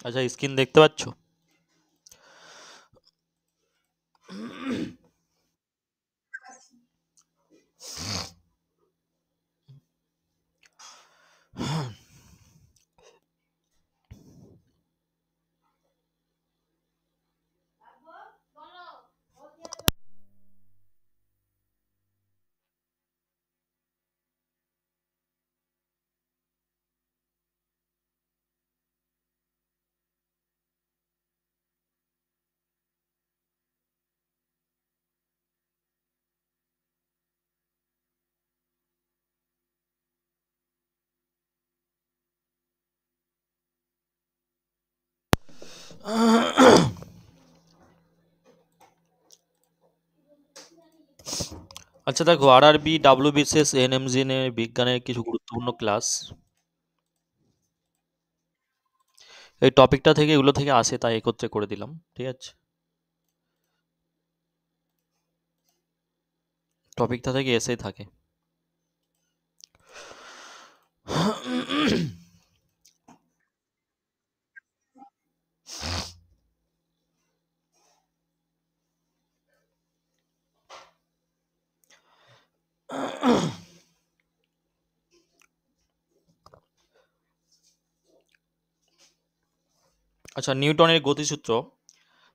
আচ্ছা, স্ক্রিন দেখতে পাচ্ছ? আচ্ছা দেখো, আরআরবি, ডাব্লিউবিসিএস, এনএমজিএন এর বিজ্ঞানের কিছু গুরুত্বপূর্ণ ক্লাস এই টপিকটা থেকে, এগুলো থেকে আসে, তাই একত্রে করে দিলাম। ঠিক আছে, টপিকটা থেকে এসেই থাকে। আচ্ছা, নিউটনের গতিসূত্র।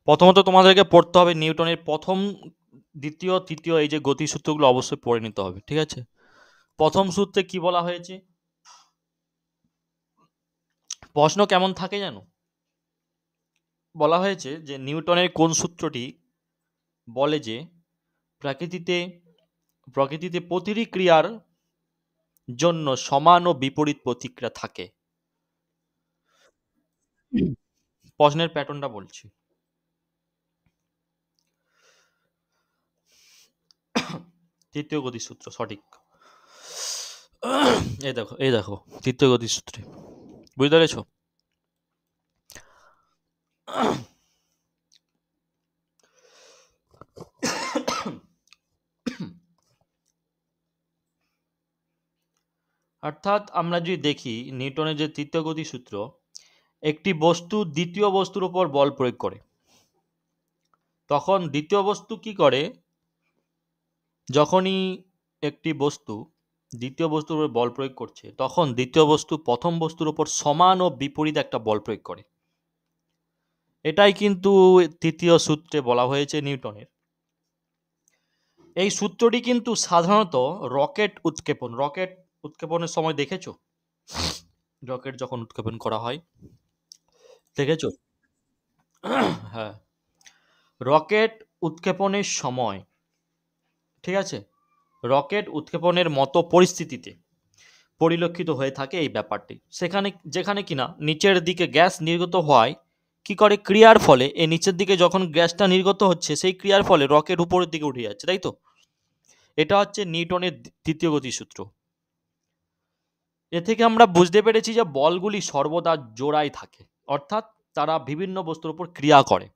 প্রথমত তোমাদেরকে পড়তে হবে নিউটনের প্রথম, দ্বিতীয়, তৃতীয়, এই যে গতিসূত্রগুলো অবশ্যই পড়ে নিতে হবে। ঠিক আছে, প্রথম সূত্রে কি বলা হয়েছে? প্রশ্ন কেমন থাকে জানো? বলা হয়েছে যে নিউটনের কোন সূত্রটি বলে যে প্রকৃতিতে প্রকৃতিতে প্রতিটি ক্রিয়ার জন্য সমান ও বিপরীত প্রতিক্রিয়া থাকে। প্রশ্নের প্যাটার্নটা বলছি। তৃতীয় গতিসূত্র সঠিক। এই দেখো তৃতীয় গতিসূত্রে, বুঝতে পেরেছো? অর্থাৎ আমরা যদি দেখি নিউটনের যে তৃতীয় গতিসূত্র, একটি বস্তু দ্বিতীয় বস্তুর উপর বল প্রয়োগ করে, তখন দ্বিতীয় বস্তু কি করে? যখনই একটি বস্তু দ্বিতীয় বস্তুর উপর বল প্রয়োগ করছে, তখন দ্বিতীয় বস্তু প্রথম বস্তুর উপর সমান ও বিপরীত একটা বল প্রয়োগ করে। এটাই কিন্তু তৃতীয় সূত্রে বলা হয়েছে নিউটনের। এই সূত্রটি কিন্তু সাধারণত রকেট উৎক্ষেপণের সময় দেখেছো? রকেট যখন উৎক্ষেপণ করা হয়, দেখেছো? হ্যাঁ, রকেট উৎক্ষেপণের সময়, ঠিক আছে, রকেট উৎক্ষেপণের মতো পরিস্থিতিতে পরিলক্ষিত হয়ে থাকে এই ব্যাপারটি। সেখানে যেখানে কিনা নিচের দিকে গ্যাস নির্গত হয়, কি করে? ক্রিয়ার ফলে এই নিচের দিকে যখন গ্যাসটা নির্গত হচ্ছে, সেই ক্রিয়ার ফলে রকেট উপরের দিকে উঠে যাচ্ছে, তাই তো? এটা হচ্ছে নিউটনের তৃতীয় গতিসূত্র। এ থেকে আমরা বুঝতে পেরেছি যে বলগুলি সর্বদা জোড়ায় থাকে, অর্থাৎ তারা বিভিন্ন বস্তুর উপর ক্রিয়া করে।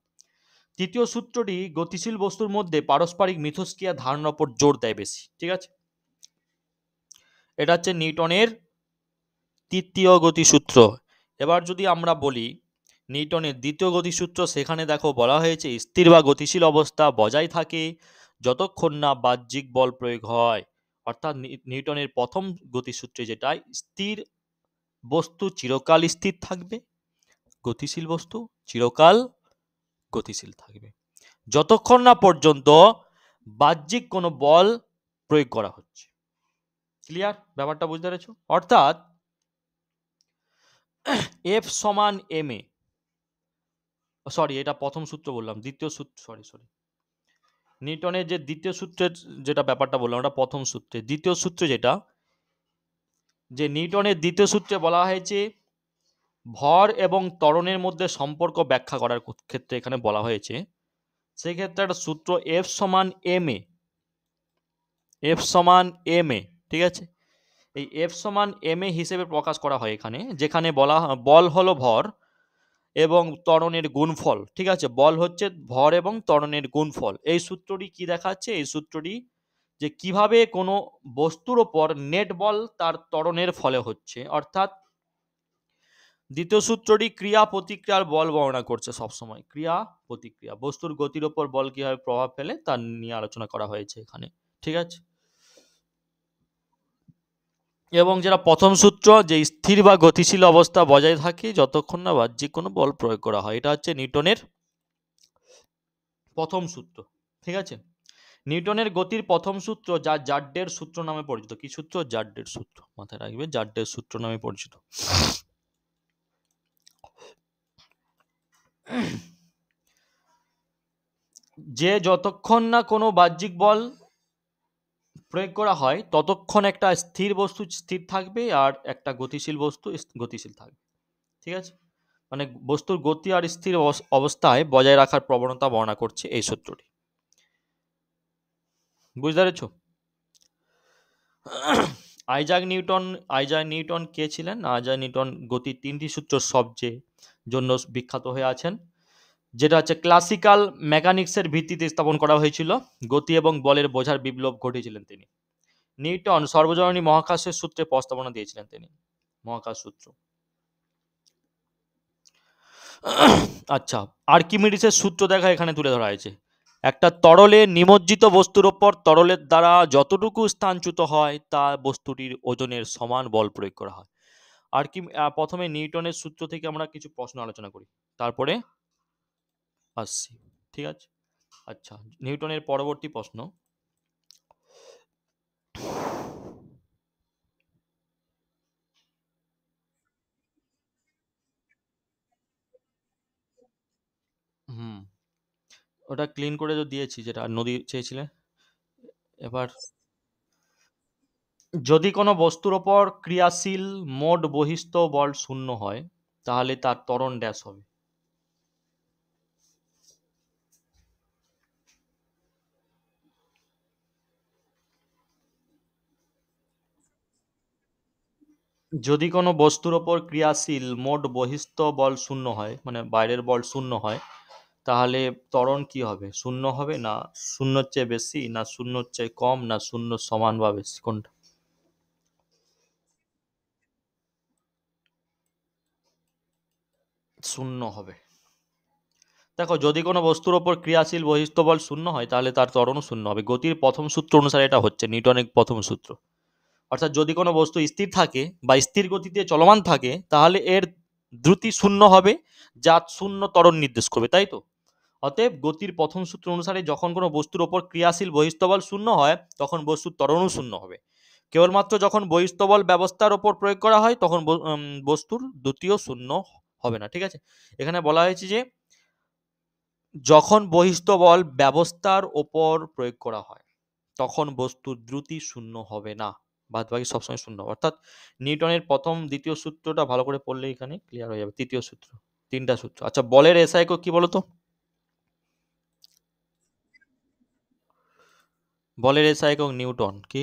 তৃতীয় সূত্রটি গতিশীল বস্তুর মধ্যে পারস্পরিক মিথস্ক্রিয়া ধারণার উপর জোর দেয় বেশি। ঠিক আছে, এটা হচ্ছে নিউটনের তৃতীয় গতিসূত্র। এবার যদি আমরা বলি নিউটনের দ্বিতীয় গতিসূত্র, সেখানে দেখো বলা হয়েছে স্থির বা গতিশীল অবস্থা বজায় থাকে যতক্ষণ না বাহ্যিক বল প্রয়োগ হয়। অর্থাৎ নিউটনের প্রথম গতিসূত্রে যেটা, স্থির বস্তু চিরকাল স্থির থাকবে, গতিশীল বস্তু চিরকাল গতিশীল থাকবে, যতক্ষণ না পর্যন্ত বাহ্যিক কোনো বল প্রয়োগ করা হচ্ছে। ক্লিয়ার? ব্যাপারটা বুঝতে পেরেছো? অর্থাৎ এফ সমান এম এ, সরি এটা প্রথম সূত্র বললাম, দ্বিতীয় সূত্র, সরি নিউটনের যে দ্বিতীয় সূত্রের যেটা ব্যাপারটা বললাম ওটা প্রথম সূত্রে। দ্বিতীয় সূত্রে যেটা, যে নিউটনের দ্বিতীয় সূত্রে বলা হয়েছে ভর এবং ত্বরণের মধ্যে সম্পর্ক ব্যাখ্যা করার ক্ষেত্রে এখানে বলা হয়েছে, সেই ক্ষেত্রে একটা সূত্র এফ সমান এম এ, এফ সমান এম এ, ঠিক আছে, এই এফ সমান এম এ হিসেবে প্রকাশ করা হয় এখানে, যেখানে বলা বল হলো ভর এবং ত্বরণের গুণফল। ঠিক আছে, বল হচ্ছে ভর এবং ত্বরণের গুণফল। এই সূত্রটি কি দেখাচ্ছে? এই সূত্রটি যে কিভাবে কোনো বস্তুর ওপর নেট বল তার ত্বরণের ফলে হচ্ছে, অর্থাৎ দ্বিতীয় সূত্রটি ক্রিয়া প্রতিক্রিয়ার বল বর্ণনা করছে সবসময়। ক্রিয়া প্রতিক্রিয়া, বস্তুর গতির ওপর বল কিভাবে প্রভাব ফেলে তা নিয়ে আলোচনা করা হয়েছে এখানে, ঠিক আছে। এবং যেটা প্রথম সূত্র, যে স্থির বা গতিশীল অবস্থা বজায় থাকে যতক্ষণ না বাহ্যিক কোনো বল প্রয়োগ করা হয়, এটা হচ্ছে নিউটনের প্রথম সূত্র, ঠিক আছে। নিউটনের গতির প্রথম সূত্র, যা জাড্ডের সূত্র নামে পরিচিত। কি সূত্র? জাড্ডের সূত্র, মাথায় রাখবে, জাড্ডের সূত্র নামে পরিচিত। যে যতক্ষণ না কোনো বাহ্যিক বল প্রয়োগ করা হয় ততক্ষণ একটা স্থির বস্তু স্থির থাকবে আর একটা গতিশীল বস্তু গতিশীল থাকবে, ঠিক আছে। মানে বস্তুর গতি আর স্থির অবস্থায় বজায় রাখার প্রবণতা বর্ণনা করছে এই সূত্রটি। বুঝতে পেরেছ? আইজাক নিউটন কে ছিলেন? আইজাক নিউটন গতির তিনটি সূত্র সবচেয়ে জন্য বিখ্যাত হয়ে আছেন, যেটা হচ্ছে ক্লাসিক্যাল মেকানিক্সের ভিত্তিতে স্থাপন করা হয়েছিল। গতি এবং বলের বোঝার বিপ্লব ঘটিয়েছিলেন তিনি। নিউটন সর্বজনীন মহাকাশের সূত্রে প্রস্তাবনা দিয়েছিলেন তিনি, মহাকাশ সূত্র। আচ্ছা, আর্কিমিডিসের সূত্র দেখা এখানে তুলে ধরা হয়েছে। একটা তরলে নিমজ্জিত বস্তুর ওপর তরলের দ্বারা যতটুকু স্থানচ্যুত হয় তা বস্তুটির ওজনের সমান বল প্রয়োগ করা হয়। প্রথমে নিউটনের সূত্র থেকে আমরা কিছু প্রশ্ন আলোচনা করি, তারপরে আসছি, ঠিক আছে। আচ্ছা, নিউটনের পরবর্তী প্রশ্ন। হুম, ওটা ক্লিন করে তো দিয়েছি, যেটা নদী চেয়েছিলে। এবার, যদি কোনো বস্তুর ওপর ক্রিয়াশীল মোট বহিস্থ বল শূন্য হয় তাহলে তার ত্বরণ ড্যাশ হবে। যদি কোনো বস্তুর ওপর ক্রিয়াশীল মোট বহিস্থ বল শূন্য হয়, মানে বাইরের বল শূন্য হয়, তাহলে ত্বরণ কি হবে? শূন্য হবে, না শূন্যর চেয়ে বেশি, না শূন্যর চেয়ে কম, না শূন্য সমান বা বেশি, কোনটা? শূন্য হবে। দেখো, যদি কোনো বস্তুর ওপর ক্রিয়াশীল বহিস্থ বল শূন্য হয় তাহলে তার ত্বরণও শূন্য হবে। গতির প্রথম সূত্র অনুসারে এটা হচ্ছে, নিউটনের প্রথম সূত্র। অর্থাৎ যদি কোনো বস্তু স্থির থাকে বা স্থির গতিতে চলমান থাকে তাহলে এর দ্রুতি শূন্য হবে, যা শূন্য ত্বরণ নির্দেশ করবে, তাই তো। অতএব গতির প্রথম সূত্র অনুসারে যখন কোনো বস্তুর ওপর ক্রিয়াশীল বহিস্থ বল শূন্য হয় তখন বস্তুর ত্বরণও শূন্য হবে। কেবলমাত্র যখন বহিস্থ বল ব্যবস্থার ওপর প্রয়োগ করা হয় তখন বস্তুর দ্রুতিও শূন্য হবে না, ঠিক আছে। এখানে বলা হয়েছে যে যখন বহিস্থ বল ব্যবস্থার ওপর প্রয়োগ করা হয় তখন বস্তুর দ্রুতি শূন্য হবে না, বাদবাকি সবসময় শূন্য। অর্থাৎ নিউটনের প্রথম দ্বিতীয় সূত্রটা ভালো করে পড়লে এখানে ক্লিয়ার হয়ে যাবে। তৃতীয় সূত্র, তিনটা সূত্র। আচ্ছা, বলের এসআই একক কি বলতো? বলের এসআই একক নিউটন। কি?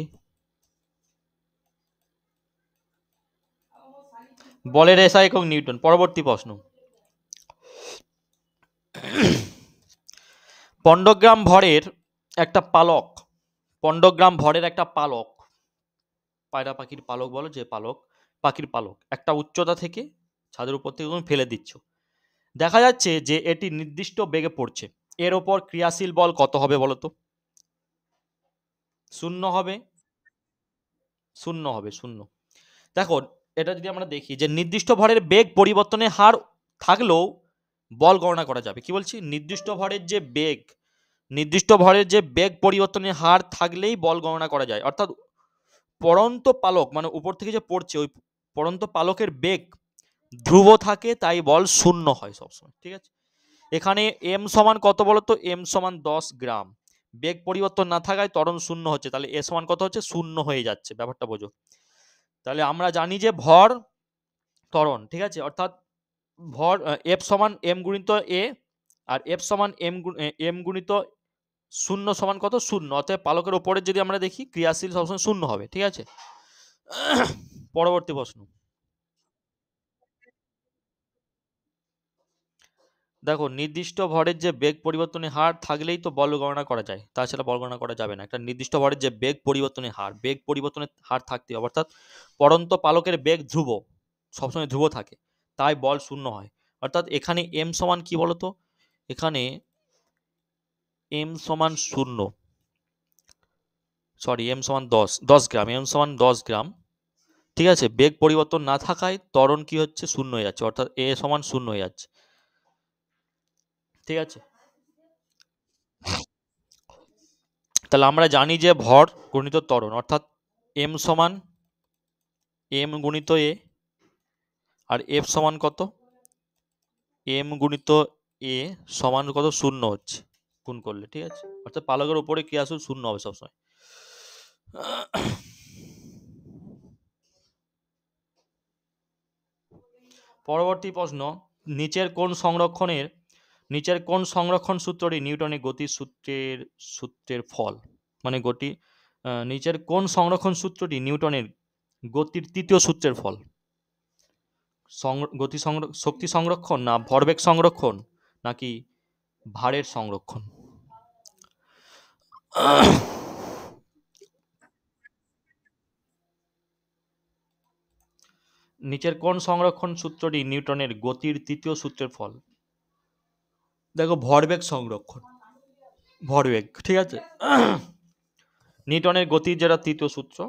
বলের এসআই একক নিউটন। পরবর্তী প্রশ্ন। পন্ডগ্রাম ভরের একটা পালক, পন্ডগ্রাম ভরের একটা পালক, পায়রা পাখির পালক বলো, যে পালক, পাখির পালক একটা উচ্চতা থেকে ছাদের উপর থেকে তুমি ফেলে দিচ্ছ। দেখা যাচ্ছে যে এটি নির্দিষ্ট বেগে পড়ছে। এর ওপর ক্রিয়াশীল বল কত হবে বলো তো? শূন্য হবে, শূন্য হবে, শূন্য। দেখো, এটা যদি আমরা দেখি যে নির্দিষ্ট ভরের বেগ পরিবর্তনের হার থাকলেও বল গণনা করা যাবে। কি বলছি? নির্দিষ্ট ভরের যে বেগ, নির্দিষ্ট ভরের যে বেগ পরিবর্তনের হার থাকলেই বল গণনা করা যায়। অর্থাৎ পড়ন্ত পালক, মানে উপর থেকে যে পড়ছে ওই পড়ন্ত পালকের বেগ ধ্রুব থাকে, তাই বল শূন্য হয় সবসময়, ঠিক আছে। এখানে এম সমান কত বলতো? এম সমান 10 গ্রাম। বেগ পরিবর্তন না থাকায় ত্বরণ শূন্য হচ্ছে, তাহলে এ সমান কত হচ্ছে? শূন্য হয়ে যাচ্ছে। ব্যাপারটা বোঝো। তাহলে আমরা জানি যে ভর ত্বরণ, ঠিক আছে। অর্থাৎ ভর এফ সমান এম গুণিত এ, আর এফ সমান এম গুণিত শূন্য সমান কত? শূন্য। অতএব পালকের ওপরে যদি আমরা দেখি ক্রিয়াশীল সবসময় শূন্য হবে, ঠিক আছে। পরবর্তী প্রশ্ন। দেখো, নির্দিষ্ট ভরের যে বেগ পরিবর্তনের হার থাকলেই তো বল গণনা করা যায়, তাছাড়া বল গণনা করা যাবে না। একটা নির্দিষ্ট ভরের যে বেগ পরিবর্তনের হার, বেগ পরিবর্তনের হার থাকতে হবে। অর্থাৎ পড়ন্ত পালকের বেগ ধ্রুব, সবসময় ধ্রুব থাকে, তাই বল শূন্য হয়। অর্থাৎ এখানে এম সমান কি বলতো, এখানে এম সমান শূন্য, সরি এম সমান 10 গ্রাম, এম সমান 10 গ্রাম। ঠিক আছে, বেগ পরিবর্তন না থাকায় ত্বরণ কি হচ্ছে, শূন্য হয়ে যাচ্ছে, অর্থাৎ এ সমান শূন্য হয়ে যাচ্ছে। ঠিক আছে, তাহলে আমরা জানি যে ভর গুণিত ত্বরণ অর্থাৎ এম সমান এম গুণিত এ, আর এফ সমান কত, এম গুণিত এ সমান কত, শূন্য হচ্ছে গুণ করলে। ঠিক আছে, অর্থাৎ পালকের উপরে কি আসলে শূন্য হবে সবসময়। পরবর্তী প্রশ্ন, নিচের কোন সংরক্ষণের নিচের কোন সংরক্ষণ সূত্রটি নিউটনের গতির সূত্রের সূত্রের ফল, মানে নিচের কোন সংরক্ষণ সূত্রটি নিউটনের গতির তৃতীয় সূত্রের ফল? শক্তি সংরক্ষণ, না ভরবেগ সংরক্ষণ, নাকি ভারের সংরক্ষণ? নিচের কোন সংরক্ষণ সূত্রটি নিউটনের গতির তৃতীয় সূত্রের ফল? দেখো, ভরবেগ সংরক্ষণ, ভরবেগ। ঠিক আছে, নিউটনের গতির যেটা তৃতীয় সূত্র,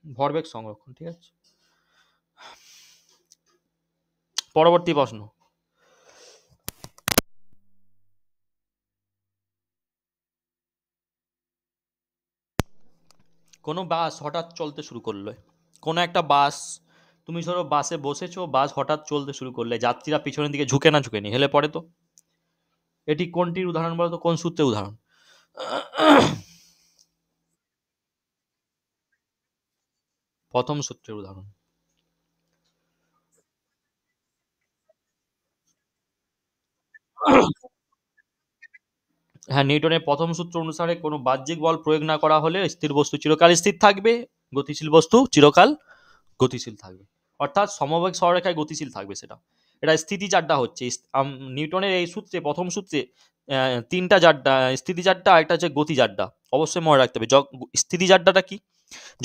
ভরবেগ সংরক্ষণ। ঠিক আছে, পরবর্তী প্রশ্ন, কোনো বাস হঠাৎ চলতে শুরু করলো, কোনো একটা বাস, তুমি ধরো বাসে বসেছো, বাস হঠাৎ চলতে শুরু করলে, যাত্রীরা পিছনের দিকে ঝুঁকে না ঝুঁকে নি হেলে পড়ে, তো এটি কোনটির উদাহরণ বলতো, কোন সূত্রের উদাহরণ? প্রথম সূত্রের উদাহরণ। হ্যাঁ, নিউটনের প্রথম সূত্র অনুসারে কোনো বাহ্যিক বল প্রয়োগ না করা হলে স্থির বস্তু চিরকাল স্থির থাকবে, গতিশীল বস্তু চিরকাল গতিশীল থাকবে। অর্থাৎ সমবেগ সরলরেখায় গতিশীল থাকবে সেটা। এটা স্থিতিচাড্ডা হচ্ছে। নিউটনের এই সূত্রে, প্রথম সূত্রে তিনটা জাড্ডা, স্থিতিচাড্ডা, একটা হচ্ছে গতিজাড্ডা। অবশ্যই মনে রাখতে হবে। স্থিতিচাড্ডাটা কি,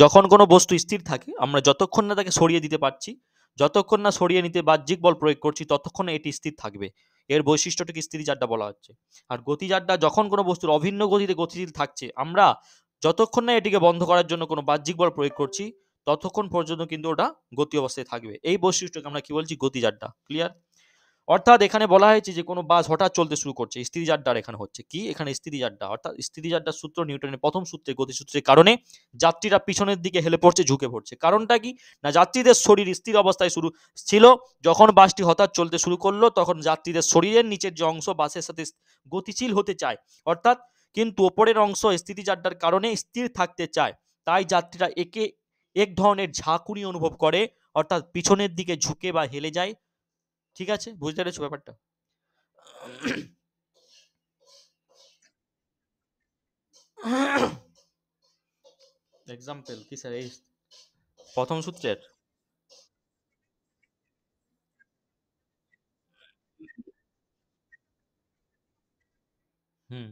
যখন কোনো বস্তু স্থির থাকে, আমরা যতক্ষণ না তাকে সরিয়ে দিতে পারছি, যতক্ষণ না সরিয়ে নিতে বাহ্যিক বল প্রয়োগ করছি, ততক্ষণ এটি স্থির থাকবে। এর বৈশিষ্ট্যটাকে স্থিতিচাড্ডা বলা হচ্ছে। আর গতিজাড্ডা, যখন কোনো বস্তুর অভিন্ন গতিতে গতিশীল থাকছে, আমরা যতক্ষণ না এটিকে বন্ধ করার জন্য কোনো বাহ্যিক বল প্রয়োগ করছি, ততক্ষণ পর্যন্ত কিন্তু ওটা গতি অবস্থায় থাকবে। এই বৈশিষ্ট্যকে আমরা কি বলছি, গতিজাড্ডা। ক্লিয়ার? অর্থাৎ এখানে বলা হয়েছে যে কোনো বাস হঠাৎ চলতে শুরু করছে, স্থিতিজাড্ডার এখানে হচ্ছে কি, এখানে স্থিতিজাড্ডা, অর্থাৎ স্থিতিজাড্ডার সূত্র নিউটনের প্রথম সূত্রে, গতিসূত্রের কারণে যাত্রীরা পিছনের দিকে হেলে পড়ছে, ঝুঁকে পড়ছে। কারণটা কি, না যাত্রীদের শরীর স্থির অবস্থায় শুরু ছিল, যখন বাসটি হঠাৎ চলতে শুরু করলো, তখন যাত্রীদের শরীরের নিচের যে অংশ বাসের সাথে গতিশীল হতে চায়, অর্থাৎ কিন্তু ওপরের অংশ স্থিতিজাড্ডার কারণে স্থির থাকতে চায়। তাই যাত্রীরা এক ধরনের ঝাঁকুনি অনুভব করে, অর্থাৎ পিছনের দিকে ঝুঁকে বা হেলে যায়। ঠিক আছে, বুঝতে পেরেছো ব্যাপারটা? এক্সাম্পল কি স্যার, এই প্রথম সূত্রের? হুম,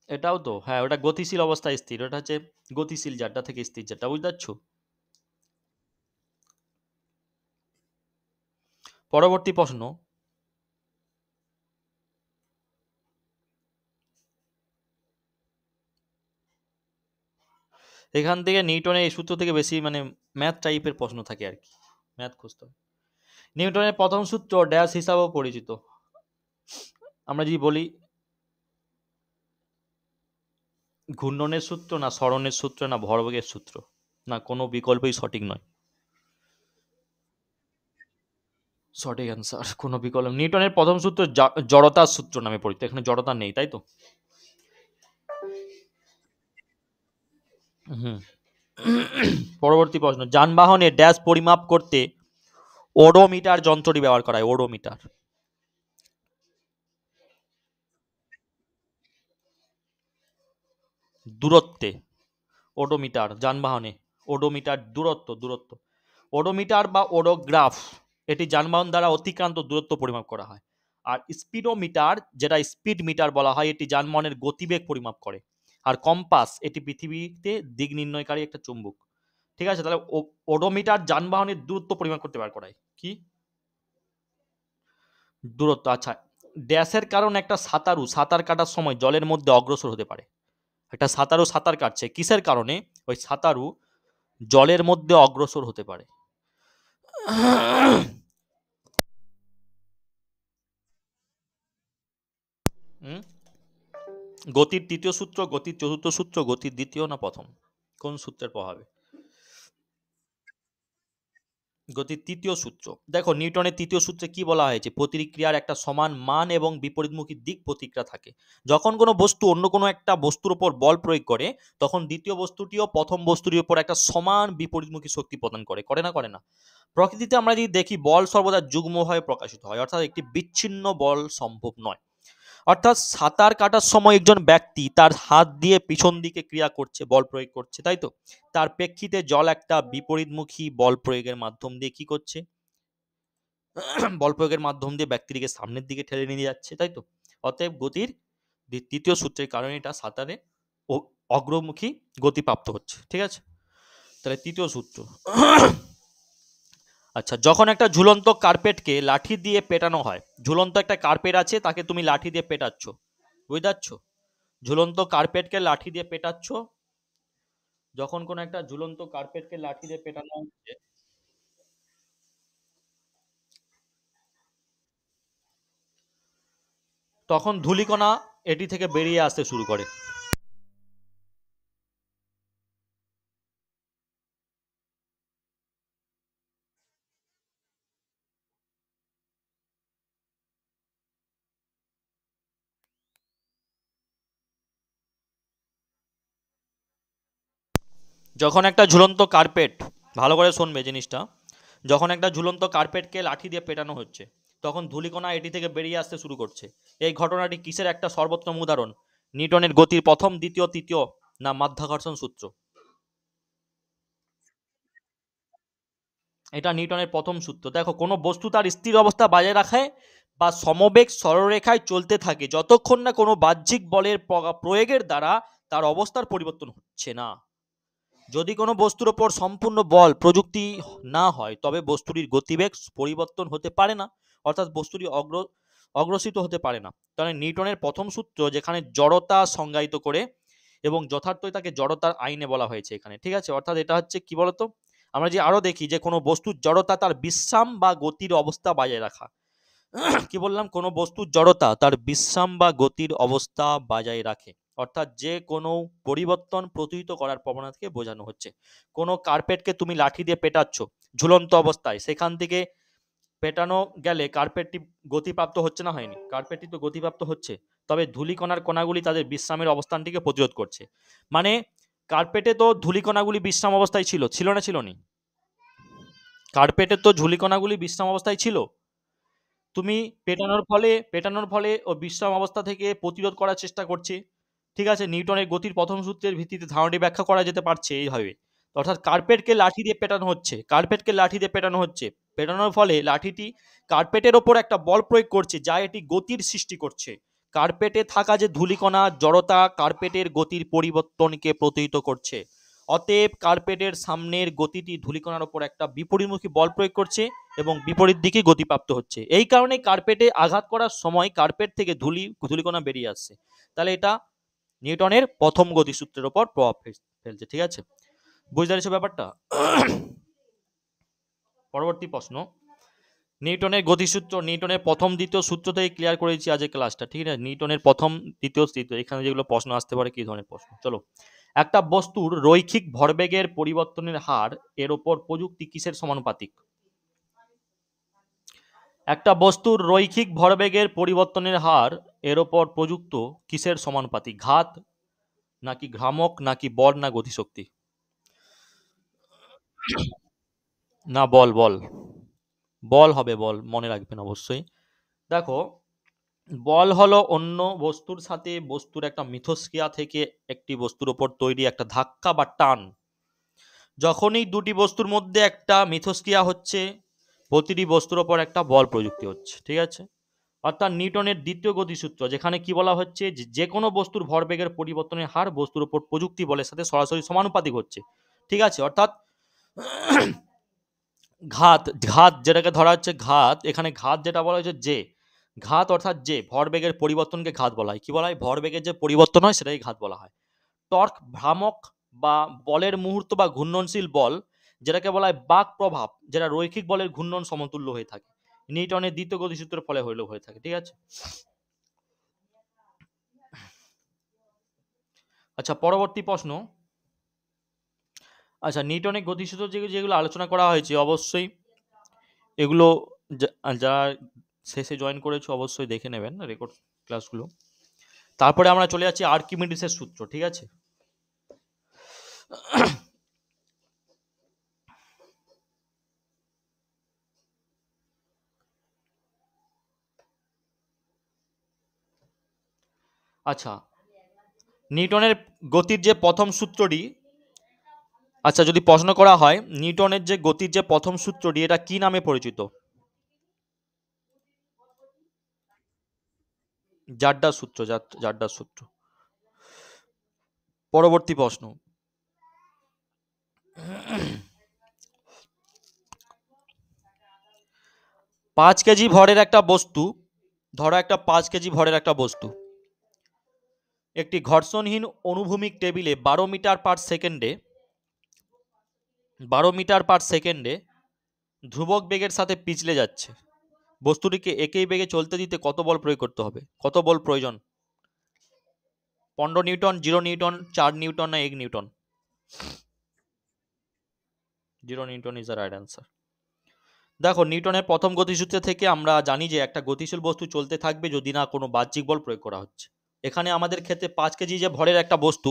এটাও তো, হ্যাঁ, ওটা গতিশীল অবস্থায় স্থির, ওটা হচ্ছে গতিশীল জারটা থেকে স্থির জারটা, বুঝতে পারছো? পরবর্তী প্রশ্ন, এখান থেকে নিউটনের এই সূত্র থেকে বেশি মানে ম্যাথ টাইপের প্রশ্ন থাকে আর কি, ম্যাথ খুঁজতে হবে। নিউটনের প্রথম সূত্র ড্যাশ হিসাবেও পরিচিত। আমরা যদি বলি ঘূর্ণনের সূত্র, না সরণের সূত্র, না ভরবেগের সূত্র, না কোনো বিকল্পই সঠিক নয়। সঠিক অ্যান্সার, কোনো বিকল্প। নিউটনের প্রথম সূত্র জড়তার সূত্র নামে পরিচিত, এখানে জড়তা নেই, তাই তো? হুম। পরবর্তী প্রশ্ন, যানবাহনে ড্যাশ পরিমাপ করতে ওডোমিটার যন্ত্রটি ব্যবহার করা হয়, ওডোমিটার। দূরত্বে, ওডোমিটার যানবাহনে, ওডোমিটার দূরত্ব। ওডোমিটার বা ওডোগ্রাফ, এটি যানবাহন দ্বারা অতিক্রান্ত দূরত্ব পরিমাপ করা হয়। আর স্পিডোমিটার, যেটা স্পিড মিটার বলা হয়, এটি যানবাহনের গতিবেগ পরিমাপ করে। আর কম্পাস, এটি পৃথিবীতে দিক নির্ণয়কারী একটা চুম্বক। ঠিক আছে, তাহলে ওডোমিটার যানবাহনের দূরত্ব পরিমাপ করতে পার করায় কি দূরত্ব। আচ্ছা, ড্যাশের কারণ একটা সাঁতারু সাঁতার কাটার সময় জলের মধ্যে অগ্রসর হতে পারে। একটা সাঁতারু সাঁতার কাটছে, কিসের কারণে? ওই সাঁতারু জলের মধ্যে অগ্রসর হতে পারে। হুম? গতির তৃতীয় সূত্র, গতির চতুর্থ সূত্র, গতির দ্বিতীয় না প্রথম, কোন সূত্রের প্রভাবে? গতির তৃতীয় সূত্র। দেখো নিউটনের তৃতীয় সূত্রে কি বলা হয়েছে? প্রতিক্রিয়ার একটা সমান মান এবং বিপরীতমুখী দিক প্রতিক্রিয়া থাকে। যখন কোনো বস্তু অন্য কোনো একটা বস্তুর উপর বল প্রয়োগ করে, তখন দ্বিতীয় বস্তুটিও প্রথম বস্তুটির উপর একটা সমান বিপরীতমুখী শক্তি প্রদান করে। করে না করে না? প্রকৃতিতে আমরা যদি দেখি বল সর্বদা যুগ্মভাবে প্রকাশিত হয়, অর্থাৎ একটি বিচ্ছিন্ন বল সম্ভব নয়। অর্থাৎ সাঁতার কাটার সময় একজন ব্যক্তি তার হাত দিয়ে পিছন দিকে ক্রিয়া করছে, বল প্রয়োগ করছে, তাই তো? তার প্রেক্ষিতে জল একটা বিপরীতমুখী বল প্রয়োগের মাধ্যম দিয়ে কি করছে? বল প্রয়োগের মাধ্যম দিয়ে ব্যক্তিটিকে সামনের দিকে ঠেলে নিয়ে যাচ্ছে, তাই তো? অতএব গতির তৃতীয় সূত্রের কারণে এটা সাঁতারে অগ্রমুখী গতি প্রাপ্ত হচ্ছে। ঠিক আছে, তাহলে তৃতীয় সূত্র। আচ্ছা, যখন একটা ঝুলন্ত কার্পেটকে লাঠি দিয়ে পেটানো হয়, ঝুলন্ত একটা কার্পেট আছে, তাকে তুমি লাঠি দিয়ে পেটাচ্ছ, বুঝতে পারছো? ঝুলন্ত কার্পেটকে লাঠি দিয়ে পেটাচ্ছ, যখন কোনো একটা ঝুলন্ত কার্পেটকে লাঠি দিয়ে পেটানো হচ্ছে, তখন ধূলিকণা এটি থেকে বেরিয়ে আসতে শুরু করে। যখন একটা ঝুলন্ত কার্পেট, ভালো করে শুনবে জিনিসটা, যখন একটা ঝুলন্ত কার্পেটকে লাঠি দিয়ে পেটানো হচ্ছে, তখন ধূলিকণা এটি থেকে বেরিয়ে আসতে শুরু করছে। এই ঘটনাটি কিসের একটা সর্বোত্তম উদাহরণ? নিউটনের গতির প্রথম, দ্বিতীয়, তৃতীয়, না মাধ্যাকর্ষণ সূত্র? এটা নিউটনের প্রথম সূত্র। দেখো, কোনো বস্তু তার স্থির অবস্থা বজায় রাখায় বা সমবেগ সরলরেখায় চলতে থাকে যতক্ষণ না কোনো বাহ্যিক বলের প্রয়োগের দ্বারা তার অবস্থার পরিবর্তন হচ্ছে না। যদি কোনো বস্তুর ওপর সম্পূর্ণ বল প্রযুক্তি না হয়, তবে বস্তুটির গতিবেগ পরিবর্তন হতে পারে না, অর্থাৎ বস্তুটি অগ্রসিত হতে পারে না। তাহলে নিউটনের প্রথম সূত্র, যেখানে জড়তা সংজ্ঞায়িত করে এবং যথার্থই তাকে জড়তার আইনে বলা হয়েছে এখানে। ঠিক আছে, অর্থাৎ এটা হচ্ছে কি বলতো, আমরা যে আরো দেখি যে কোনো বস্তুর জড়তা তার বিশ্রাম বা গতির অবস্থা বজায় রাখা। কি বললাম? কোনো বস্তুর জড়তা তার বিশ্রাম বা গতির অবস্থা বজায় রাখে, অর্থাৎ যে কোনো পরিবর্তন প্রতিহিত করার প্রবণতাকে বোঝানো হচ্ছে। কোনো কার্পেটকে তুমি লাঠি দিয়ে পেটাচ্ছ ঝুলন্ত অবস্থায়, সেখান থেকে পেটানো গেলে কার্পেটটি গতিপ্রাপ্ত হচ্ছে না? হয়নি? কার্পেটটি তো গতিপ্রাপ্ত হচ্ছে, তবে ধূলিকণার কণাগুলি তাদের বিশ্রামের অবস্থানটিকে প্রতিরোধ করছে। মানে কার্পেটে তো ধূলিকণাগুলি বিশ্রাম অবস্থায় ছিল, ছিল না? ছিল নি? কার্পেটে তো ধূলিকণাগুলি বিশ্রাম অবস্থায় ছিল। তুমি পেটানোর ফলে ও বিশ্রাম অবস্থা থেকে প্রতিরোধ করার চেষ্টা করছে। ঠিক আছে, নিউটনের গতির প্রথম সূত্রের ভিত্তিতে ধারণাটি ব্যাখ্যা করা যেতে পারছে এইভাবে। অর্থাৎ কার্পেটকে লাঠি দিয়ে পেটানো হচ্ছে, কার্পেটকে লাঠি দিয়ে পেটানো হচ্ছে, পেটানোর ফলে লাঠিটি কার্পেটের ওপর একটা বল প্রয়োগ করছে, যা এটি গতির সৃষ্টি করছে। কার্পেটে থাকা যে ধূলিকণা জড়তা কার্পেটের গতির পরিবর্তনকে প্রতিহিত করছে। অতএব কার্পেটের সামনের গতিটি ধূলিকণার ওপর একটা বিপরীতমুখী বল প্রয়োগ করছে এবং বিপরীত দিকে গতিপ্রাপ্ত হচ্ছে। এই কারণে কার্পেটে আঘাত করার সময় কার্পেট থেকে ধূলিকণা বেরিয়ে আসছে। তাহলে এটা নিউটনের প্রথম গতিসূত্রের ওপর প্রভাব ফেলছে। ঠিক আছে, বুঝতে পারছো ব্যাপারটা? পরবর্তী প্রশ্ন, নিউটনের গতিসূত্র নিউটনের প্রথম দ্বিতীয় সূত্র থেকে ক্লিয়ার করেছি আজকে ক্লাসটা। ঠিক আছে, নিউটনের প্রথম দ্বিতীয় তৃতীয়, এখানে যেগুলো প্রশ্ন আসতে পারে কি ধরনের প্রশ্ন, চলো। একটা বস্তুর রৈখিক ভরবেগের পরিবর্তনের হার এর ওপর প্রযুক্তি কিসের সমানুপাতিক? একটা বস্তুর রৈখিক ভরবেগের পরিবর্তনের হার এর ওপর প্রযুক্ত কিসের সমানুপাতিক? ঘাত, নাকি ভ্রামক, নাকি বল, না গতিশক্তি? না, বল বল বল হবে, বল মনে রাখবেন অবশ্যই। দেখো, বল হলো অন্য বস্তুর সাথে বস্তুর একটা মিথস্ক্রিয়া থেকে একটি বস্তুর ওপর তৈরি একটা ধাক্কা বা টান। যখনই দুটি বস্তুর মধ্যে একটা মিথস্ক্রিয়া হচ্ছে, প্রতিটি বস্তুর ওপর একটা বল প্রযুক্তি হচ্ছে। ঠিক আছে, অর্থাৎ নিউটনের দ্বিতীয় গতিসূত্র, যেখানে কি বলা হচ্ছে যে কোনো বস্তুর ভরবেগের পরিবর্তনের হার বস্তুর উপর প্রযুক্তি বলের সাথে সরাসরি সমানুপাতিক হচ্ছে। ঠিক আছে, অর্থাৎ ঘাত, ঘাত যেটাকে ধরা হচ্ছে ঘাত, এখানে ঘাত যেটা বলা হয়েছে যে, ঘাত অর্থাৎ যে ভরবেগের পরিবর্তনকে ঘাত বলা হয়। কি বলা হয়? ভরবেগের যে পরিবর্তন হয় সেটাকে ঘাত বলা হয়। টর্ক ভ্রামক বা বলের মুহূর্ত বা ঘূর্ণনশীল বল, যেটাকে বলা হয় বাক প্রভাব, যেটা রৈখিক বলের ঘূর্ণন সমতুল্য হয়ে থাকে। নিউটনের দ্বিতীয় গতিসূত্রের ফলে হয়ে থাকে। ঠিক আছে? আচ্ছা, পরবর্তী প্রশ্ন। আচ্ছা, নিউটনের গতিসূত্র যেগুলো আলোচনা করা হয়েছে, অবশ্যই এগুলো যারা শেষে জয়েন করেছে অবশ্যই দেখে নেবেন রেকর্ড ক্লাসগুলো। তারপরে আমরা চলে যাচ্ছি আর্কিমিডিসের সূত্র। ঠিক আছে? আচ্ছা, নিউটনের গতির যে প্রথম সূত্রটি, আচ্ছা যদি প্রশ্ন করা হয় নিউটনের যে গতির যে প্রথম সূত্রটি, এটা কি নামে পরিচিত? জাড্ডার সূত্র, জাড্ডার সূত্র। পরবর্তী প্রশ্ন। 5 কেজি ভরের একটা বস্তু, ধরো একটা 5 কেজি ভরের একটা বস্তু একটি ঘর্ষণহীন অনুভূমিক টেবিলে 12 মিটার পার সেকেন্ডে ধ্রুবক বেগের সাথে পিছলে যাচ্ছে। বস্তুটিকে একই বেগে চলতে দিতে কত বল প্রয়োগ করতে হবে? কত বল প্রয়োজন? 15 নিউটন, 0 নিউটন, 4 নিউটন না 1 Newton? 0 Newton is the right answer. দেখো, নিউটনের প্রথম গতিসূত্র থেকে আমরা জানি যে একটা গতিশীল বস্তু চলতে থাকবে যদি না কোনো বাহ্যিক বল প্রয়োগ করা হচ্ছে। এখানে আমাদের ক্ষেত্রে 5 কেজি যে ভরের একটা বস্তু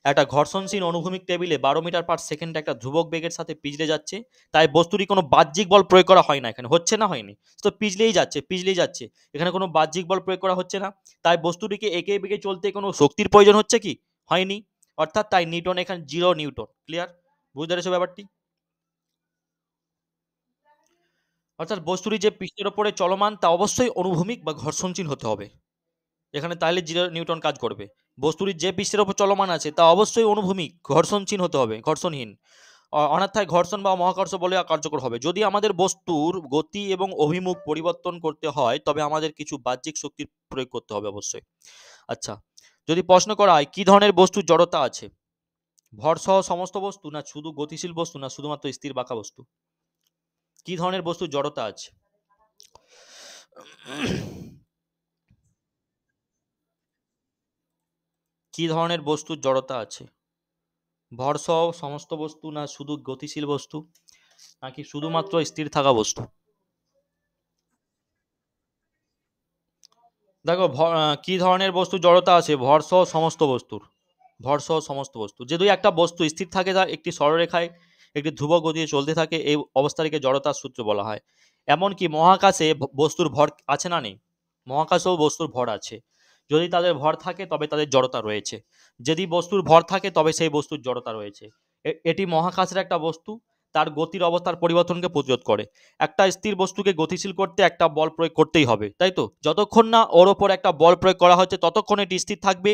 একটা ঘর্ষণশীল অনুভূমিক টেবিলে 12 মিটার পার সেকেন্ডে একটা ধ্রুবক বেগের সাথে পিছলে যাচ্ছে, তাই বস্তুটি কোনো বাহ্যিক বল প্রয়োগ করা হয় না। এখানে হচ্ছে না, হয়নি, তো পিছলেই যাচ্ছে, এখানে কোনো বাহ্যিক বল প্রয়োগ করা হচ্ছে না। তাই বস্তুটিকে একই বেগে চলতে কোনো শক্তির প্রয়োজন হচ্ছে কি? হয়নি। অর্থাৎ তাই নিউটন এখানে 0 নিউটন। ক্লিয়ার? বুঝতে পেরেছো ব্যাপারটি? অর্থাৎ বস্তুটি যে পৃষ্ঠের ওপরে চলমান তা অবশ্যই অনুভূমিক বা ঘর্ষণশীল হতে হবে। এখানে তাহলে 0 নিউটন কাজ করবে। বস্তুটি যে পৃষ্ঠের ওপর চলমান আছে তা অবশ্যই অনুভূমিক, ঘর্ষণশীল হতে হবে, ঘর্ষণহীন। অন্যথায় ঘর্ষণ বা মহাকর্ষ বলে কার্যকর হবে। যদি আমাদের বস্তুর গতি এবং অভিমুখ পরিবর্তন করতে হয় তবে আমাদের কিছু বাহ্যিক শক্তির প্রয়োগ করতে হবে অবশ্যই। আচ্ছা, যদি প্রশ্ন করা হয় কি ধরনের বস্তুর জড়তা আছে? ভরসহ সমস্ত বস্তু, না শুধু গতিশীল বস্তু, না শুধুমাত্র স্থির বাঁকা বস্তু? কি ধরনের বস্তুর জড়তা আছে? কি ধরনের বস্তুর জড়তা আছে? ভরসহ সমস্ত বস্তু, না শুধু গতিশীল বস্তু, নাকি শুধুমাত্র স্থির থাকা বস্তু? দেখো, কি ধরনের বস্তু জড়তা আছে? ভরসহ সমস্ত বস্তুর, ভরসহ সমস্ত বস্তু। যদি একটা বস্তু স্থির থাকে তা একটি সরলরেখায় একটি ধ্রুবক গতিতে চলতে থাকে, এই অবস্থাটিকে জড়তার সূত্র বলা হয়। এমনকি মহাকাশে বস্তুর ভর আছে না নেই? মহাকাশেও বস্তুর ভর আছে। যদি তাদের ভর থাকে তবে তাদের জড়তা রয়েছে। যদি বস্তুর ভর থাকে তবে সেই বস্তুর জড়তা রয়েছে। এটি মহাকাশের একটা বস্তু, তার গতির অবস্থার পরিবর্তনকে প্রতিরোধ করে। একটা স্থির বস্তুকে গতিশীল করতে একটা বল প্রয়োগ করতেই হবে, তাই তো? যতক্ষণ না ওর ওপর একটা বল প্রয়োগ করা হচ্ছে ততক্ষণ এটি স্থির থাকবে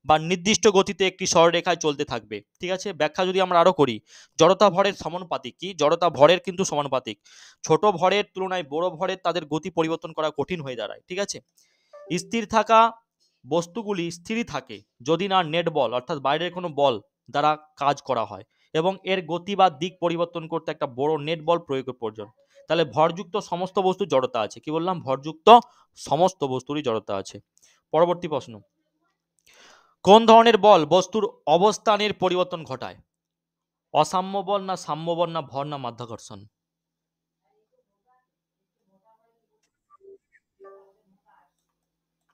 বা নির্দিষ্ট গতিতে একটি সরলরেখায় চলতে থাকবে। ঠিক আছে? ব্যাখ্যা যদি আমরা আরো করি, জড়তা ভরের সমানুপাতিক। কি? জড়তা ভরের কিন্তু সমানুপাতিক। ছোট ভরের তুলনায় বড় ভরের তাদের গতি পরিবর্তন করা কঠিন হয়ে দাঁড়ায়। ঠিক আছে? স্থির থাকা বস্তুগুলি স্থিরই থাকে যদি না নেট বল অর্থাৎ বাইরের কোনো বল দ্বারা কাজ করা হয় এবং এর গতি বা দিক পরিবর্তন করতে একটা বড় নেট বল প্রয়োগের প্রয়োজন। তাহলে ভরযুক্ত সমস্ত বস্তু জড়তা আছে। কি বললাম? ভরযুক্ত সমস্ত বস্তুরই জড়তা আছে। পরবর্তী প্রশ্ন। কোন ধরনের বল বস্তুর অবস্থানের পরিবর্তন ঘটায়? অসাম্য বল, না সাম্য বল, না ভর, না মাধ্যাকর্ষণ?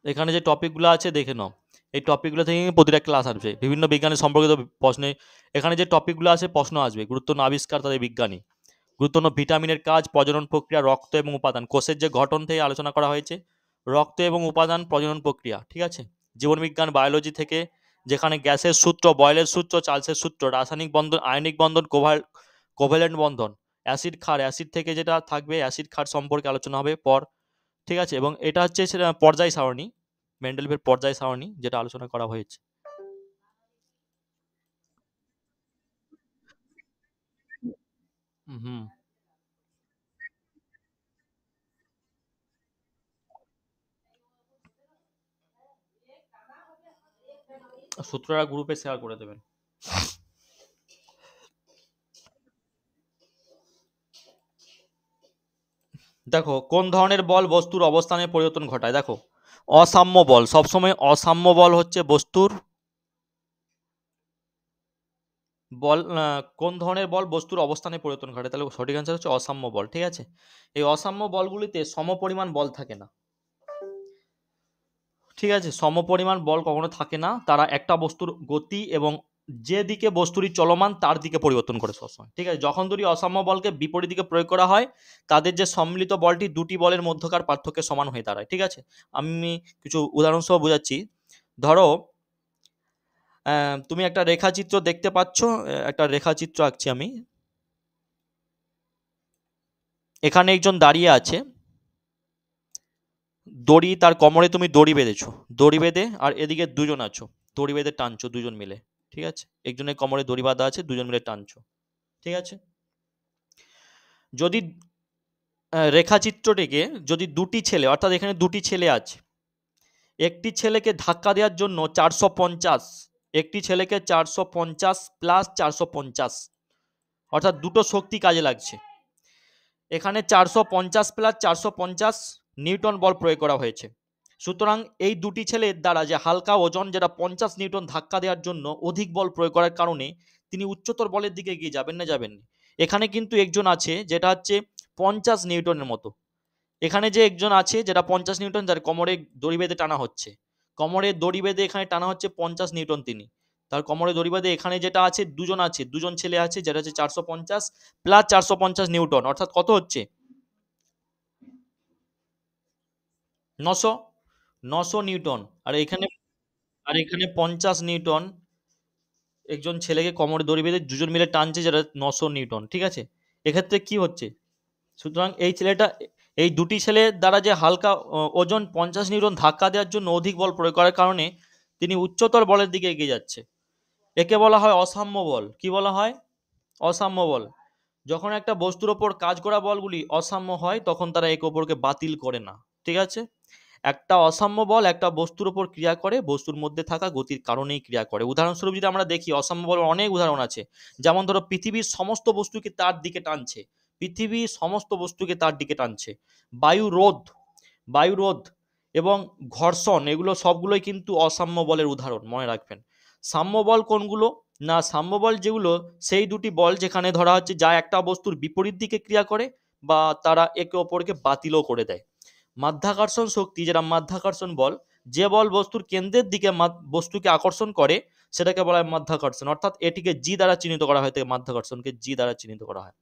এখানে যে টপিকগুলো আছে দেখে নাও। এই টপিকগুলো থেকে প্রতিটা ক্লাস আসবে, বিভিন্ন বিজ্ঞানের সম্পর্কিত প্রশ্নে। এখানে যে টপিকগুলো আছে প্রশ্ন আসবে। গুরুত্বপূর্ণ আবিষ্কার, তাদের বিজ্ঞানী। গুরুত্বপূর্ণ ভিটামিনের কাজ, প্রজনন প্রক্রিয়া, রক্ত এবং উপাদান। কোষের যে গঠন থেকে আলোচনা করা হয়েছে, রক্ত এবং উপাদান, প্রজনন প্রক্রিয়া। ঠিক আছে? জীবনবিজ্ঞান, বায়োলজি থেকে যেখানে গ্যাসের সূত্র, বয়েলের সূত্র, চার্লসের সূত্র, রাসায়নিক বন্ধন, আয়নিক বন্ধন, কোভ্যালেন্ট বন্ধন, অ্যাসিড ক্ষার, অ্যাসিড থেকে যেটা থাকবে অ্যাসিড ক্ষার সম্পর্কে আলোচনা হবে পর। ঠিক আছে? এবং এটা হচ্ছে সেটা পর্যায় সারণী, মেন্ডেলিভের পর্যায় সারণী যেটা আলোচনা করা হয়েছে। হুম। সূত্রটা গ্রুপে শেয়ার করে দেবেন। দেখো কোন ধরনের বল বস্তুর অবস্থানের পরিবর্তন ঘটায়। দেখো অসাম্য বল, সবসময় অসাম্য বল হচ্ছে বস্তুর বল। কোন ধরনের বল বস্তুর অবস্থানে পরিবর্তন ঘটে, তাহলে সঠিক অ্যান্সার হচ্ছে অসাম্য বল। ঠিক আছে, এই অসাম্য বলগুলিতে সমপরিমাণ বল থাকে না। ঠিক আছে, সমপরিমাণ বল কখনো থাকে না, তারা একটা বস্তুর গতি এবং যে দিকে বস্তুটি চলমান তার দিকে পরিবর্তন করে সবসময়। ঠিক আছে, যখন দুটি অসাম্য বলকে বিপরীত দিকে প্রয়োগ করা হয় তাদের যে সম্মিলিত বলটি দুটি বলের মধ্যকার পার্থক্যের সমান হয়ে দাঁড়ায়। ঠিক আছে, আমি কিছু উদাহরণ সহ বোঝাচ্ছি। ধরো তুমি একটা রেখাচিত্র দেখতে পাচ্ছ, একটা রেখাচিত্র আঁকছি আমি। এখানে একজন দাঁড়িয়ে আছে, দড়ি তার কোমরে তুমি দড়ি বেঁধেছো, দড়ি বেঁধে আর এদিকে দুজন আছো, দড়ি বেঁধে টানছো দুজন মিলে। ঠিক আছে, একজনের কোমরে দড়ি বাঁধা আছে, দুজন মিলে টানছো। ঠিক আছে, যদি রেখাচিত্রটিকে যদি দুটি ছেলে, অর্থাৎ এখানে দুটি ছেলে আছে, একটি ছেলেকে ধাক্কা দেওয়ার জন্য 450, একটি ছেলেকে 450 প্লাস 450, অর্থাৎ দুটো শক্তি কাজে লাগছে। এখানে 450 প্লাস 450 নিউটন বল প্রয়োগ করা হয়েছে। সুতরাং এই দুটি ছেলের দ্বারা যে হালকা ওজন, যেটা 50 নিউটন ধাক্কা দেওয়ার জন্য অধিক বল প্রয়োগ করার কারণে তিনি উচ্চতর বলের দিকে এগিয়ে যাবেন না যাবেন না। এখানে কিন্তু একজন আছে যেটা হচ্ছে 50 নিউটনের মতো, এখানে যে একজন আছে যেটা 50 নিউটন, যার কোমরে দড়ি বেঁধে টানা হচ্ছে, কোমরে দড়ি বেঁধে এখানে টানা হচ্ছে 50 নিউটন, তিনি তার কোমরে দড়ি বেঁধে এখানে যেটা আছে দুজন আছে, দুজন ছেলে আছে, যেটা হচ্ছে 450 প্লাস 450 নিউটন, অর্থাৎ কত হচ্ছে 900, 900 নিউটন। আর এখানে 50 নিউটন, একজন ছেলেকে কোমরে দড়ি বেঁধে দুজন মিলে টানছে, যেটা 900 নিউটন। ঠিক আছে, এক্ষেত্রে কি হচ্ছে, সুতরাং এই ছেলেটা, এই দুটি ছেলের দ্বারা যে হালকা ওজন 50 নিউটন ধাক্কা দেওয়ার জন্য অধিক বল প্রয়োগ করার কারণে তিনি উচ্চতর বলের দিকে এগিয়ে যাচ্ছে। একে বলা হয় অসাম্য বল। কি বলা হয়? অসাম্য বল। যখন একটা বস্তুর ওপর কাজ করা বলগুলি অসাম্য হয় তখন তারা একে অপরকে বাতিল করে না। ঠিক আছে, একটা অসাম্য বল একটা বস্তুর ওপর ক্রিয়া করে, বস্তুর মধ্যে থাকা গতির কারণেই ক্রিয়া করে। উদাহরণস্বরূপ যদি আমরা দেখি, অসাম্য বলের অনেক উদাহরণ আছে। যেমন ধরো পৃথিবীর সমস্ত বস্তুকে তার দিকে টানছে, পৃথিবীর সমস্ত বস্তুকে তার দিকে টানছে। বায়ু রোধ, বায়ু রোধ এবং ঘর্ষণ, এগুলো সবগুলোই কিন্তু অসাম্য বলের উদাহরণ, মনে রাখবেন। সাম্য বল কোনগুলো? না, সাম্য বল যেগুলো, সেই দুটি বল যেখানে ধরা হচ্ছে যা একটা বস্তুর বিপরীত দিকে ক্রিয়া করে বা তারা একে অপরকে বাতিলও করে দেয়। মাধ্যাকর্ষণ শক্তি, যেটা মাধ্যাকর্ষণ বল, যে বল বস্তুর কেন্দ্রের দিকে বস্তুকে আকর্ষণ করে সেটাকে বলা হয় মাধ্যাকর্ষণ, অর্থাৎ এটিকে জি দ্বারা চিহ্নিত করা হয় থেকে, মাধ্যাকর্ষণকে জি দ্বারা চিহ্নিত করা হয়।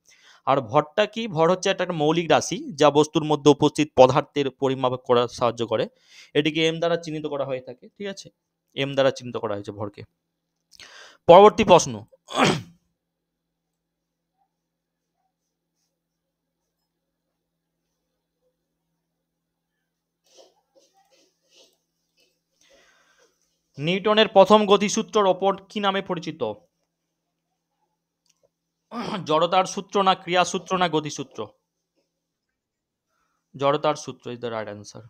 আর ভরটা কি? ভর হচ্ছে একটা মৌলিক রাশি যা বস্তুর মধ্যে উপস্থিত পদার্থের পরিমাপ করার সাহায্য করে, এটিকে এম দ্বারা চিহ্নিত করা হয়ে থাকে। ঠিক আছে, এম দ্বারা চিহ্নিত করা হয়েছে ভরকে। পরবর্তী প্রশ্ন, নিউটনের প্রথম গতিসূত্রের ওপর কি নামে পরিচিত? জড়তার সূত্র না ক্রিয়া সূত্র না গতিসূত্র? জড়তার সূত্র ইজ দ্য রাইট অ্যান্সার।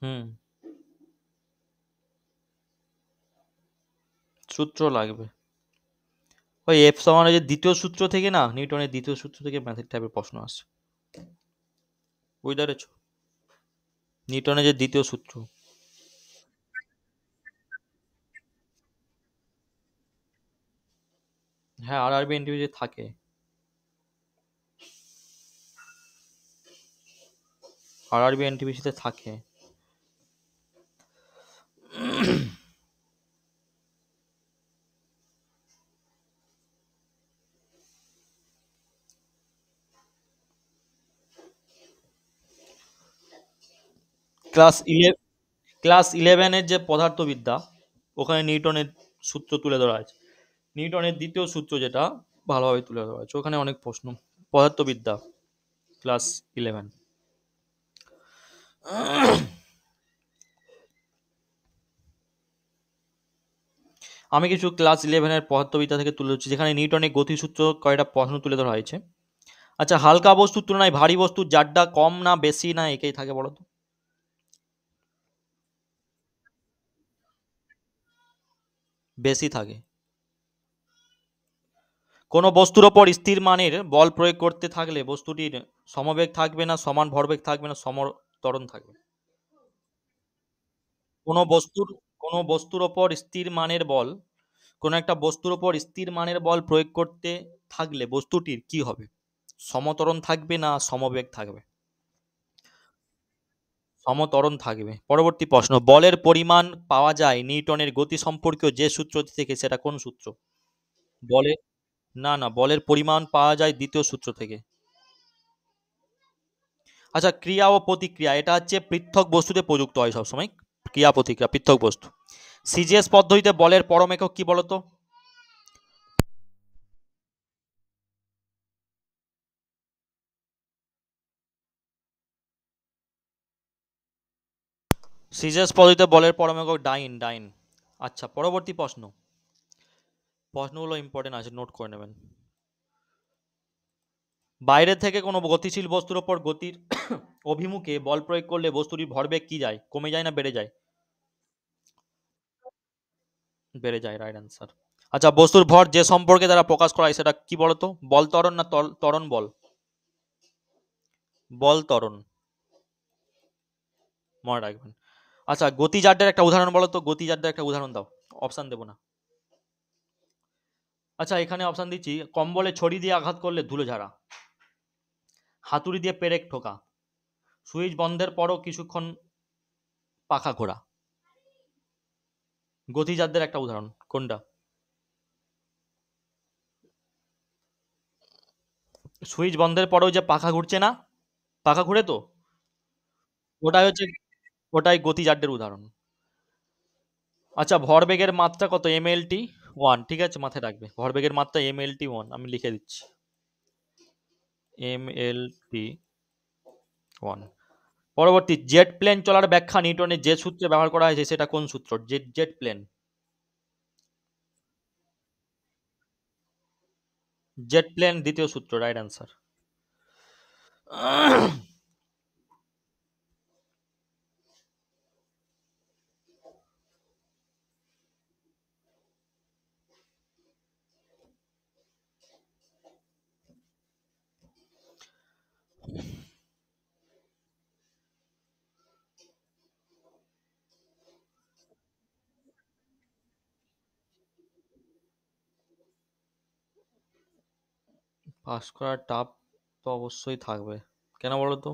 হুম, সূত্র লাগবে। ওই এফ সমান যে দ্বিতীয় সূত্র থেকে, না নিউটনের দ্বিতীয় সূত্র থেকে ম্যাথের টাইপের প্রশ্ন আসছে, বুঝতে পেরেছো? নিউটনের যে দ্বিতীয় সূত্র। হ্যাঁ, আর আরবি এনটিভিতে থাকে। আর আরবি এনটিভিসিতে থাকে। ক্লাস ইলেভ ক্লাস 11-এর যে পদার্থবিদ্যা, ওখানে নিউটনের সূত্র তুলে ধরা আছে। নিউটনের দ্বিতীয় সূত্র যেটা ভালোভাবে তুলে ধরা আছে, ওখানে অনেক প্রশ্ন। পদার্থবিদ্যা, ক্লাস 11। আমি কিছু ক্লাস 11-এর পদার্থবিদ্যা থেকে তুলে ধরছি, যেখানে নিউটনের গতিসূত্র কয়েকটা প্রশ্ন তুলে ধরা হয়েছে। আচ্ছা, হালকা বস্তুর তুলনায় ভারী বস্তুর জাড্ডা কম না বেশি না একেই থাকে বলো তো? বেশি থাকে। কোনো বস্তুর ওপর স্থির মানের বল প্রয়োগ করতে থাকলে বস্তুটির সমবেগ থাকবে না সমান ভরবেগ থাকবে না সমত্বরণ থাকবে? কোনো বস্তুর কোনো বস্তুর ওপর স্থির মানের বল, কোনো একটা বস্তুর ওপর স্থির মানের বল প্রয়োগ করতে থাকলে বস্তুটির কি হবে? সমত্বরণ থাকবে না সমবেগ থাকবে? সমত্বরণ থাকবে। পরবর্তী প্রশ্ন, বলের পরিমাণ পাওয়া যায় নিউটনের গতি সম্পর্কীয় যে সূত্রটি থেকে, সেটা কোন সূত্র? বলে না, বলের পরিমাণ পাওয়া যায় দ্বিতীয় সূত্র থেকে। আচ্ছা, ক্রিয়া ও প্রতিক্রিয়া এটা হচ্ছে পৃথক বস্তুতে প্রযুক্ত হয় সবসময়। ক্রিয়া প্রতিক্রিয়া পৃথক বস্তু। সিজিএস পদ্ধতিতে বলের পরম একক কি বলতো? সিজিএস পদ্ধতিতে বলের পরম একক ডাইন। আচ্ছা, পরবর্তী প্রশ্ন। প্রশ্নগুলো ইম্পর্টেন্ট আছে, নোট করে নেবেন। বাইরে থেকে কোনো গতিশীল বস্তুর ওপর গতির অভিমুখে বল প্রয়োগ করলে বস্তুটির ভরবেগ কি যায়, কমে যায় না বেড়ে যায়? বেড়ে যায়, রাইট অ্যান্সার। আচ্ছা, বস্তুর ভর যে সম্পর্কে দ্বারা প্রকাশ করা হয় সেটা কি বলতো? বল ত্বরণ না ত্বরণ বল? বল ত্বরণ, মনে রাখবেন। আচ্ছা, গতিজাড্যের একটা উদাহরণ বলো তো, গতিজাড্যের একটা উদাহরণ দাও। অপশন দেবো না। আচ্ছা, এখানে অপশন দিচ্ছি, কম্বলে ছড়ি দিয়ে আঘাত করলে ধুলো ঝাড়া, হাতুড়ি দিয়ে পেরেক ঠোকা, সুইচ বন্ধের পরও কিছুক্ষণ পাখা ঘোরা। গতিজাড্যের একটা উদাহরণ কোনটা? সুইচ বন্ধের পরেও যে পাখা ঘুরছে না, পাখা ঘুরে তো, ওটাই হচ্ছে, ওটাই গতিজাড্যের উদাহরণ। আচ্ছা, ভরবেগের মাত্রা কত? এমএলটি 1, ঠিক আছে, মাথায় রাখবে ভরবেগের মাত্রা এমএলটি 1, আমি লিখে দিচ্ছি এমএলটি 1। পরবর্তী, জেট প্লেন চলার ব্যাখ্যা নিউটনের যে সূত্রে ব্যবহার করা হয়েছে সেটা কোন সূত্র? Jet jet plane, jet plane দ্বিতীয় সূত্র, রাইট অ্যান্সার। পাস করার টাপ তো অবশ্যই থাকবে, কেন বলো তো?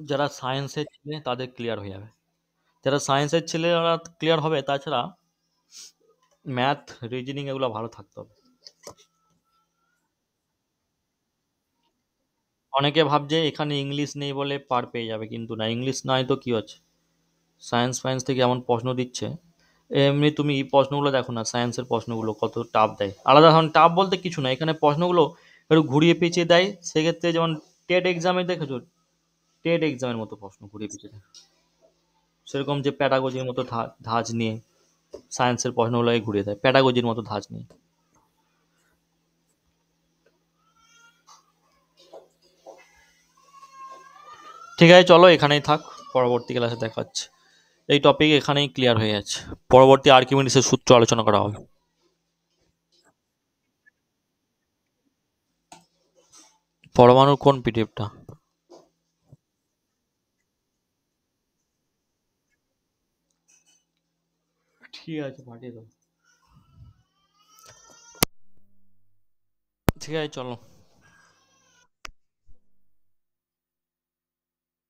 যারা সায়েন্সের ছেলে তাদের ক্লিয়ার হয়ে যাবে, যারা সায়েন্সের ছেলে ওরা ক্লিয়ার হবে, তাছাড়া ম্যাথ রিজনিং এগুলো ভালো থাকতে হবে। অনেকে ভাবছে এখানে ইংলিশ নেই বলে পার পেয়ে যাবে, কিন্তু না, ইংলিশ নাই তো কি হচ্ছে, সায়েন্স ফায়েন্স থেকে এমন প্রশ্ন দিচ্ছে। এমনি তুমি এই প্রশ্নগুলো দেখো না, সায়েন্সের প্রশ্নগুলো কত টাফ দেয়, আলাদা ধরনের টাফ বলতে কিছু না, এখানে প্রশ্নগুলো একটু ঘুরিয়ে পেঁচিয়ে দেয়। সেক্ষেত্রে যেমন টেট এক্সামে দেখেছো, টেট এক্সামের মতো প্রশ্ন ঘুরিয়ে পেঁচিয়ে দেয়, সেরকম যে প্যাডাগোজির মতো ধাঁচ নিয়ে সায়েন্সের প্রশ্নগুলোকে ঘুরিয়ে দেয়, প্যাডাগোজির মতো ধাঁচ নিয়ে। ঠিক আছে, চলো এখানেই থাক, পরবর্তী ক্লাসে দেখা হচ্ছে। এই টপিক এখানেই ক্লিয়ার হয়ে যাচ্ছে, পরবর্তী আর্কিমিডিসের সূত্র আলোচনা করা হবে। পরমাণুর কোন পিডিএফটা? ঠিক আছে, পাঠিয়ে দাও। ঠিক আছে, চলো।